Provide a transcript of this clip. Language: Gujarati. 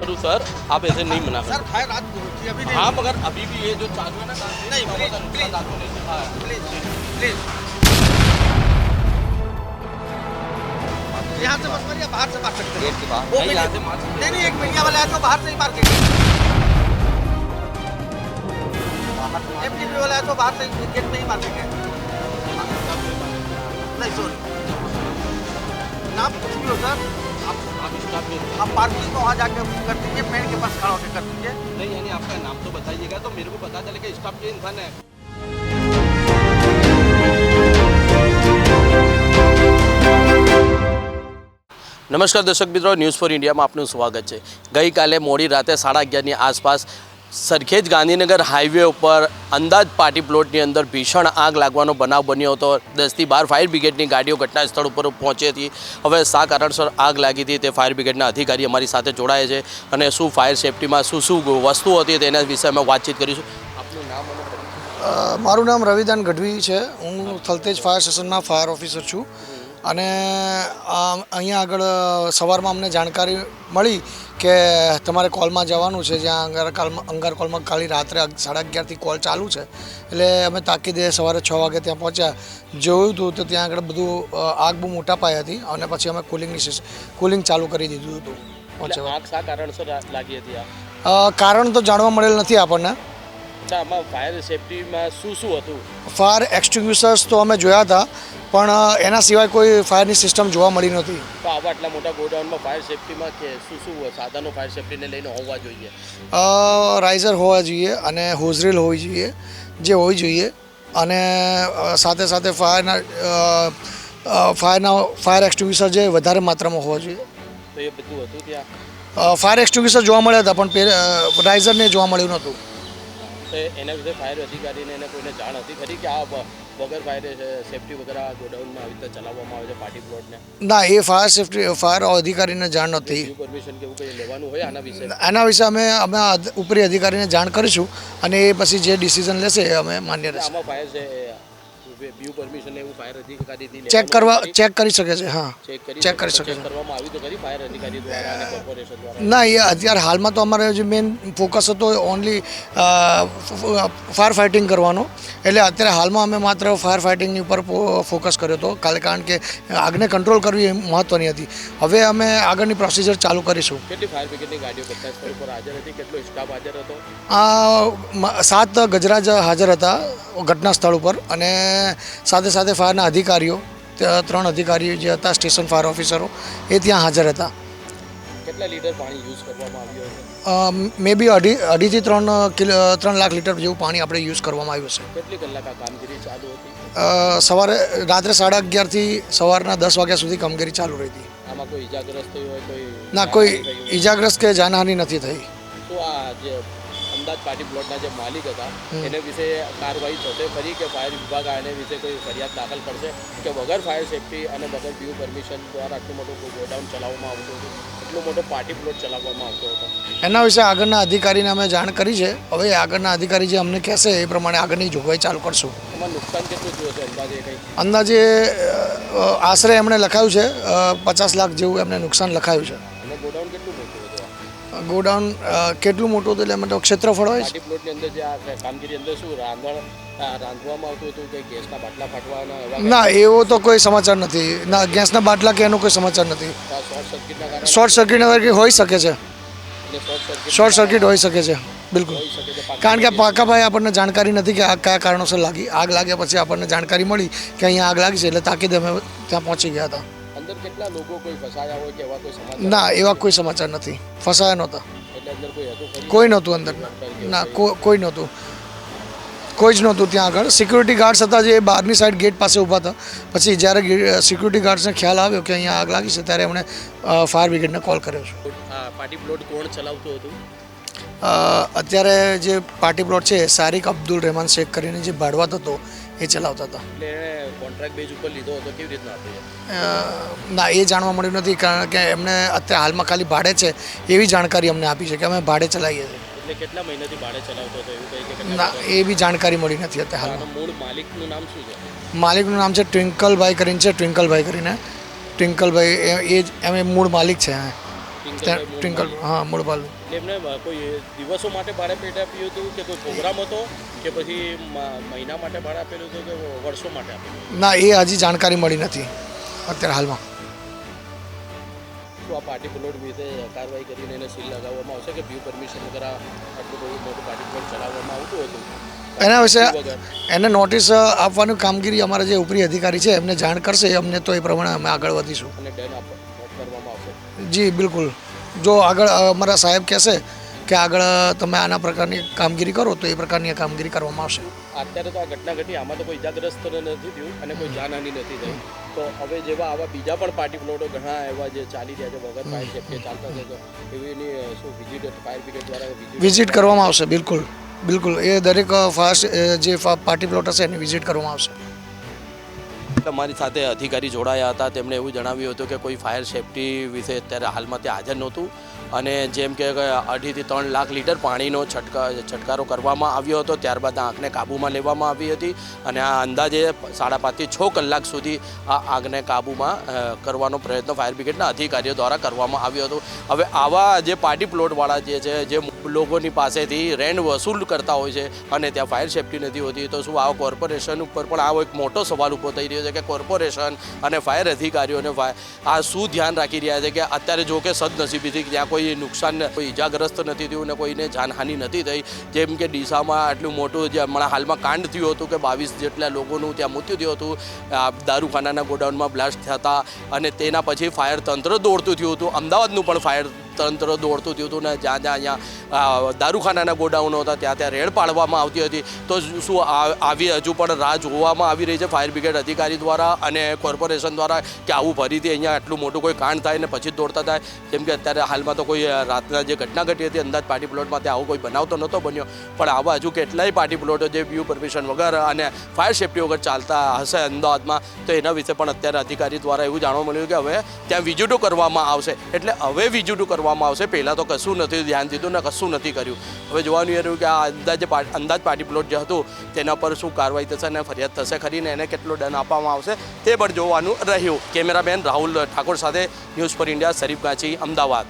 करूँ सर, आप ऐसे नहीं मना सर कर। फायर आज अभी नहीं। हाँ मगर अभी भी ये जो चालू है ना काम, नहीं, इसका प्लीज, मतलब प्लीज। नुकसान आपको नहीं दिखा है। प्लीज प्लीज यहाँ से मत मारिए, बाहर से मार सकते हैं। गेट के बाहर वो नहीं, भी यहाँ से मार सकते हैं। नहीं, एक मीडिया वाला है तो बाहर से ही मार के एमटीवी वाला है तो बाहर से गेट में ही मार देंगे। नहीं सॉरी, नाम कुछ भी हो सर, आप स्टाफ में आप पार्किंग को वहाँ जाके कर दीजिए, पेड़ के पास खड़ा होकर कर दीजिए। नहीं, यानी आपका नाम तो बताइएगा तो मेरे को पता चलेगा स्टाफ के इंसान है। નમસ્કાર દર્શક મિત્રો, ન્યૂઝ ફોર ઇન્ડિયામાં આપનું સ્વાગત છે। ગઈકાલે મોડી રાતે 11:30ની આસપાસ સરખેજ ગાંધીનગર હાઈવે ઉપર અંદાજ પાર્ટી પ્લોટની અંદર ભીષણ આગ લાગવાનો બનાવ બન્યો હતો। 10 થી 12 ફાયર બ્રિગેડની ગાડીઓ ઘટના સ્થળ ઉપર પહોંચી હતી। હવે શા કારણસર આગ લાગી હતી તે ફાયર બ્રિગેડના અધિકારી અમારી સાથે જોડાયા છે અને શું ફાયર સેફટીમાં શું શું વસ્તુઓ હતી તેના વિશે અમે વાતચીત કરીશું। આપનું નામ અને પરિચય? મારું નામ રવિદાન ગઢવી છે। હું થલતેજ ફાયર સ્ટેશનના ફાયર ઓફિસર છું અને અહીંયા આગળ સવારમાં અમને જાણકારી મળી કે તમારે કોલમાં જવાનું છે, જ્યાં અંગાર કોલમાં ખાલી રાત્રે 11:30થી કોલ ચાલુ છે। એટલે અમે તાકીદે સવારે 6 વાગે ત્યાં પહોંચ્યા। જોયું હતું તો ત્યાં આગળ બધું આગ બહુ મોટા પાયે હતી અને પછી અમે કુલિંગ ચાલુ કરી દીધું હતું। પહોંચ્યા આગ શા કારણસર લાગી હતી? કારણ તો જાણવા મળેલ નથી આપણને। આમાં ફાયર સેફટીમાં શું શું હતું? ફાયર એક્સટિંગ્વિશર્સ તો અમે જોયા હતા પણ એના સિવાય કોઈ ફાયરની સિસ્ટમ જોવા મળી નહોતી। તો આવા આટલા મોટા ગોડાઉનમાં ફાયર સેફટીમાં કે શું શું સાધનો ફાયર સેફટીને લઈને હોવા જોઈએ? રાઇઝર હોવા જોઈએ અને હોઝરીલ હોવી જોઈએ, જે હોવી જોઈએ અને સાથે સાથે ફાયર એક્સટિંગ્વિશર જે વધારે માત્રામાં હોવા જોઈએ। તો એ બધું હતું ત્યાં? ફાયર એક્સટિંગ્વિશર જોવા મળ્યા હતા પણ રાઇઝરને જોવા મળ્યું નહોતું। તો એના વિશે ફાયર અધિકારીને એને કોઈને જાણ હતી ખરી કે આ વગર ફાયર સેફટી વગર આ ગોડાઉનમાં આવી રીતે ચલાવવામાં આવે છે પાર્ટી પ્લોટને? ના, એ ફાયર અધિકારીને જાણ નહોતી। પરમિશન કે એવું કંઈ લેવાનું હોય આના વિશે? એના વિશે અમે ઉપરી અધિકારીને જાણ કરીશું અને એ પછી જે ડિસિઝન લેશે એ અમે માન્ય રહેશે। આમાં ફાયર છે વ્યૂ પરમિશન એવું ફાયર અધિકારીથી ચેક કરી શકે છે। હા, ચેક કરી શકે છે। કરવામાં આવ્યું તો ખરી ફાયર અધિકારી દ્વારા અને કોર્પોરેશન દ્વારા? ના, એ અત્યારે હાલમાં તો અમારે જે મેઇન ફોકસ હતો ઓનલી ફાયર ફાઇટિંગ કરવાનો, એટલે અત્યારે હાલમાં અમે માત્ર ફાયર ફાઇટિંગની ઉપર ફોકસ કર્યો હતો, કારણ કે આગને કંટ્રોલ કરવી એ મહત્ત્વની હતી। હવે અમે આગળની પ્રોસિજર ચાલુ કરીશું। કેટલી ફાયર બ્રિગેડની ગાડીઓ ઘટના સ્થળ પર હાજર હતી? કેટલો સ્ટાફ હાજર હતો? 7 ગજરાજ હાજર હતા ઘટના સ્થળ ઉપર અને સાથે સાથે ફાયરના અધિકારીઓ 3 અધિકારીઓ જે હતા સ્ટેશન ફાયર ઓફિસરો એ ત્યાં હાજર હતા। કેટલા લીટર પાણી યુઝ કરવામાં આવ્યું હતું? મે બી 2.5 થી 3 લાખ લીટર જેવું પાણી આપણે યુઝ કરવામાં આવ્યું છે। કેટલી કલાક આ કામગીરી ચાલુ હતી? રાત્રે 11:30થી સવારના 10 વાગ્યા સુધી કામગીરી ચાલુ રહી હતી। આમાં કોઈ ઈજાગ્રસ્ત થયું હોય? કોઈ ના, કોઈ ઈજાગ્રસ્ત કે જાનહાનિ નથી થઈ। તો આ જે અંદાજ પાર્ટી પ્લોટના જે માલિક હતા એને વિશે કાર્યવાહી થશે ફરી કે ફાયર વિભાગ એને વિશે કોઈ ફરિયાદ દાખલ કરશે કે વગર ફાયર સેફટી અને વગર બીયુ પરમિશન દ્વારા આટલું મોટું ગોડાઉન ચલાવવામાં આવતું હતું, એટલો મોટો પાર્ટી પ્લોટ ચલાવવામાં આવતો હતો? એના વિશે આગળના અધિકારીને અમે જાણ કરી છે। હવે આગળના અધિકારી જે અમને કહેશે એ પ્રમાણે આગળની જોગવાઈ ચાલુ કરશું। એમાં નુકસાન કેટલું થયું છે અંદાજે કંઈ? અંદાજે આશરે એમણે લખાયું છે 50 લાખ જેવું એમને નુકસાન લખાયું છે। અને ગોડાઉન કેટલું મોટું હતું? ગોડાઉન કેટલું મોટું હતું એટલે એમાં તો ક્ષેત્રફળ હોય છે। પાર્ટી પ્લોટની અંદર જે આ કામગીરી અંદર શું રાંધવામાં આવતું હતું? કે ગેસના બાટલા ફાટવાના એવા? ના, એવો તો કોઈ સમાચાર નથી। ના, ગેસના બાટલા કે એનો કોઈ સમાચાર નથી। શોર્ટ સર્કિટના કારણે? શોર્ટ સર્કિટના કારણે હોઈ શકે છે, શોર્ટ સર્કિટ હોઈ શકે છે બિલકુલ। હોઈ શકે છે કારણ કે પાકાભાઈ આપણને જાણકારી નથી કે આ કયા કારણોસર લાગી। આગ લાગ્યા પછી આપણને જાણકારી મળી કે અહીંયા આગ લાગી છે એટલે તાકીદે અમે ત્યાં પહોંચી ગયા હતા। અંદર કેટલા લોકો કોઈ ફસાયા હોય કે એવા કોઈ સમાચાર? ના, એવા કોઈ સમાચાર નથી, ફસાયા નહોતા, એટલે અંદર કોઈ હતું ખરી? કોઈ નહોતું અંદર। ના, કોઈ નહોતું, કોઈ જ નહોતું ત્યાં આગળ। સિક્યુરિટી ગાર્ડ્સ હતા જે બહારની સાઈડ ગેટ પાસે ઊભા હતા। પછી જ્યારે સિક્યુરિટી ગાર્ડ્સને ખ્યાલ આવ્યો કે અહીંયા આગ લાગી છે ત્યારે એમણે ફાયર બ્રિગેડને કોલ કર્યો છે। પાર્ટી પ્લોટ કોણ ચલાવતું હતું? અત્યારે જે પાર્ટી પ્લોટ છે સારિક અબ્દુલ રહેમાન શેખ કરીને જે ભાડવાત હતો એ ચલાવતા હતા। એટલે એણે કોન્ટ્રાક્ટ બેઝ ઉપર લીધો હતો? કેવી રીતના હતો? ના, એ જાણવા મળ્યું નથી કારણ કે એમને અત્યારે હાલમાં ખાલી ભાડે છે એવી જાણકારી અમને આપી છે કે અમે ભાડે ચલાવીએ છીએ। એટલે કેટલા મહિનાથી ભાડે ચલાવતો હતો એવું કંઈ કે? ના, એ બી જાણકારી મળી નથી અત્યારે હાલમાં। મૂળ માલિકનું નામ શું છે? માલિકનું નામ છે ટ્વિંકલભાઈ કરીને છે। ટ્વિંકલભાઈ એ મૂળ માલિક છે। ટ્વિંકલ હા મૂળબાલુ. એટલે એમને કોઈ દિવસો માટે ભાડે પેટે આપ્યું હતું કે કોઈ પ્રોગ્રામ હતો કે પછી મહિના માટે ભાડે આપેલું હતું કે વર્ષો માટે આપેલું? ના એ હજી જાણકારી મળી નથી અત્યારે હાલમાં. શું આ પાર્ટી પ્લોટ વિશે કાર્યવાહી કરીને એને સીલ લગાવવામાં આવશે કે વ્યૂ પરમિશન વગર આટલું બધું મોટું પાર્ટી પ્લોટ ચલાવવામાં આવતું હતું? એના વિશે એને નોટિસ આપવાની કામગીરી અમારા જે ઉપરી અધિકારી છે એમને જાણ કરશે અમને, તો એ પ્રમાણે અમે આગળ વધીશું. અને ડન કરવામાં આવશે. જી બિલકુલ. જો આગળ અમારા સાહેબ કહેશે કે આગળ તમે આના પ્રકારની કામગીરી કરો તો એ પ્રકારની કામગીરી કરવામાં આવશે. અત્યારે તો આ ઘટના ઘટી, આમાં તો કોઈ ઇજાગ્રસ્ત નથી થયું અને કોઈ જાનહાનિ નથી થઈ. તો હવે જેવા આવા બીજા પણ પાર્ટી પ્લોટો ઘણા એવા જે ચાલી રહ્યા છે વગર ફાયર સેફ્ટી ચાલતા છે, તો એની શું વિઝિટ ફાયર બ્રિગેડ દ્વારા વિઝિટ કરવામાં આવશે. બિલકુલ બિલકુલ એ દરેક જે પાર્ટી પ્લોટ હશે એની વિઝિટ કરવામાં આવશે. અમારી સાથે અધિકારી જોડાયા હતા, તેમણે એવું જણાવ્યું હતું કે કોઈ ફાયર સેફ્ટી વિશે અત્યારે હાલમાં ત્યાં હાજર નહોતું અને જેમ કે 2.5 થી 3 લાખ લીટર પાણીનો છંટકારો કરવામાં આવ્યો હતો. ત્યારબાદ આ આગને કાબૂમાં લેવામાં આવી હતી અને આ અંદાજે 5.5 થી 6 કલાક સુધી આ આગને કાબૂમાં કરવાનો પ્રયત્ન ફાયર બ્રિગેડના અધિકારીઓ દ્વારા કરવામાં આવ્યો હતો. હવે આવા જે પાર્ટી પ્લોટવાળા જે લોકોની પાસેથી રેન્ટ વસૂલ કરતા હોય છે અને ત્યાં ફાયર સેફ્ટી નથી હોતી, તો શું આ કોર્પોરેશન ઉપર પણ આવો એક મોટો સવાલ ઊભો થઈ રહ્યો છે કે કોર્પોરેશન અને ફાયર અધિકારીઓને આ શું ધ્યાન રાખી રહ્યા છે કે અત્યારે જો કે સદનસીબીથી ત્યાં કોઈ નુકસાન, કોઈ ઇજાગ્રસ્ત નથી થયું અને કોઈને જાનહાનિ નથી થઈ. જેમ કે ડીસામાં આટલું મોટું જે હમણાં હાલમાં કાંડ થયું હતું કે 22 જેટલા લોકોનું ત્યાં મૃત્યુ થયું હતું દારૂખાનાના ગોડાઉનમાં બ્લાસ્ટ થતા, અને તેના પછી ફાયર તંત્ર દોડતું થયું હતું. અમદાવાદનું પણ ફાયર તંત્ર દોડતું થયું હતું ને જ્યાં અહીંયા દારૂખાનાના ગોડાઉનો હતા ત્યાં રેડ પાડવામાં આવતી હતી. તો શું આવી હજુ પણ રાહ જોવામાં આવી રહી છે ફાયર બ્રિગેડ અધિકારી દ્વારા અને કોર્પોરેશન દ્વારા કે આવું ફરીથી અહીંયા આટલું મોટું કોઈ કાંડ થાય ને પછી દોડતા થાય? જેમ કે અત્યારે હાલમાં તો કોઈ રાતના જે ઘટના ઘટી હતી અંદાજ પાર્ટી પ્લોટમાં, ત્યાં આવો કોઈ બનાવ તો નહોતો બન્યો, પણ આવા હજુ કેટલાય પાર્ટી પ્લોટો જે વ્યૂ પરમિશન વગર અને ફાયર સેફ્ટી વગર ચાલતા હશે અમદાવાદમાં, તો એના વિશે પણ અત્યારે અધિકારી દ્વારા એવું જાણવા મળ્યું કે હવે ત્યાં વિઝિટો કરવામાં આવશે. એટલે હવે વિઝિટો કરવામાં આવશે. પહેલાં તો કશું નથી ધ્યાન દીધું ને કશું નથી કર્યું. હવે જોવાનું એ રહ્યું કે આ અંદાજ પાર્ટી પ્લોટ જે હતું તેના પર શું કાર્યવાહી થશે અને ફરિયાદ થશે ખરી ને એને કેટલો દંડ આપવામાં આવશે તે પણ જોવાનું રહ્યું. કેમેરામેન રાહુલ ઠાકોર સાથે news for India, Sharif Ganchi, Ahmedabad.